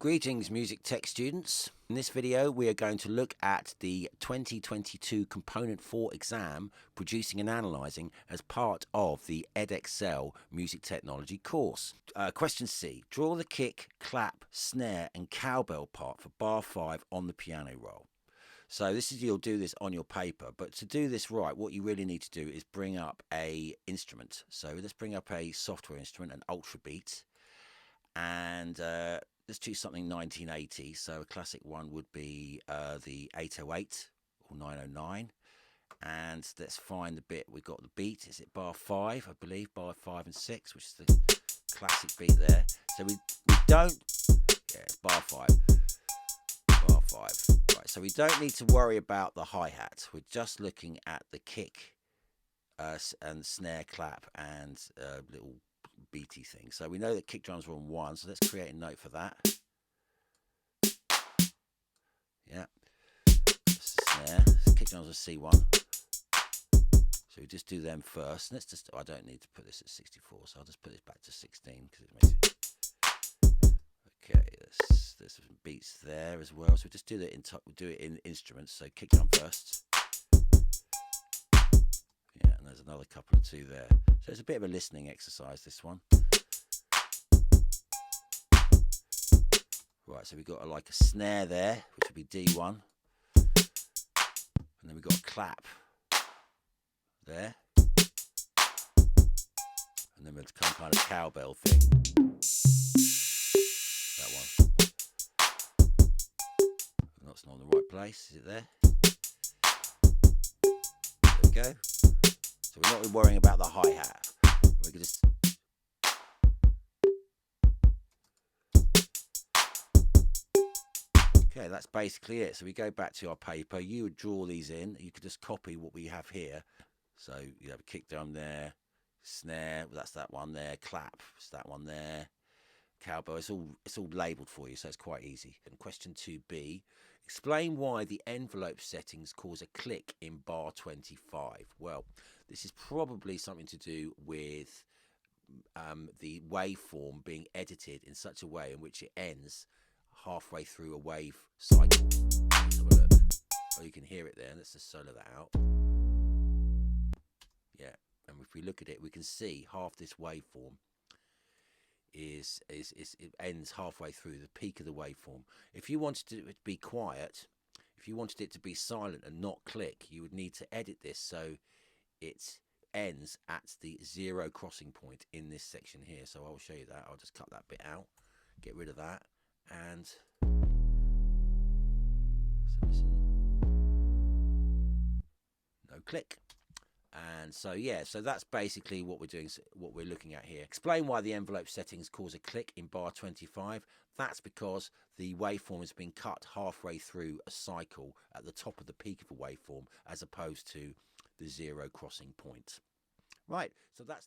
Greetings Music Tech students. In this video we are going to look at the 2022 Component 4 exam, Producing and Analysing, as part of the Edexcel Music Technology course. Question C. Draw the kick, clap, snare and cowbell part for bar 5 on the piano roll. So you'll do this on your paper, but to do this right, what you really need to do is bring up a instrument. So let's bring up a software instrument, an Ultra Beat, and let's choose something 1980. So a classic one would be the 808 or 909. And let's find the bit. We've got the beat. Is it bar 5? I believe bar 5 and 6, which is the classic beat there. So we don't. Yeah, it's bar 5. Bar 5. Right. So we don't need to worry about the hi-hat. We're just looking at the kick and snare, clap, and little beaty thing. So we know that kick drums are on 1, so let's create a note for that. Yeah, that's the snare. Kick drums are C1. So we just do them first. Let's just. I don't need to put this at 64, so I'll just put this back to 16 because it makes it. Okay, there's some beats there as well. So we just do that we do it in instruments. So kick drum first. Yeah, and there's another couple of two there. So it's a bit of a listening exercise, this one. Right, so we've got like a snare there, which would be D1. And then we've got a clap there. And then we've some kind of cowbell thing. That one. That's not in the right place, is it there? There we go. So we're not worrying about the hi-hat. We can just. Okay, that's basically it. So we go back to our paper. You would draw these in. You could just copy what we have here. So you have a kick drum there, snare. That's that one there. Clap. It's that one there. Cowbell. It's all labelled for you, so it's quite easy. And question 2B. Explain why the envelope settings cause a click in bar 25. Well, this is probably something to do with the waveform being edited in such a way in which it ends halfway through a wave cycle. Let's have a look. Oh, you can hear it there. Let's just solo that out. Yeah, and if we look at it, we can see half this waveform it ends halfway through the peak of the waveform. If you wanted it to be quiet, if you wanted it to be silent and not click, you would need to edit this so it ends at the 0 crossing point in this section here. So I'll show you that. I'll just cut that bit out, get rid of that, and no click. And so yeah, so that's basically what we're doing, what we're looking at here. Explain why the envelope settings cause a click in bar 25. That's because the waveform has been cut halfway through a cycle at the top of the peak of a waveform, as opposed to the 0 crossing point. Right, so that's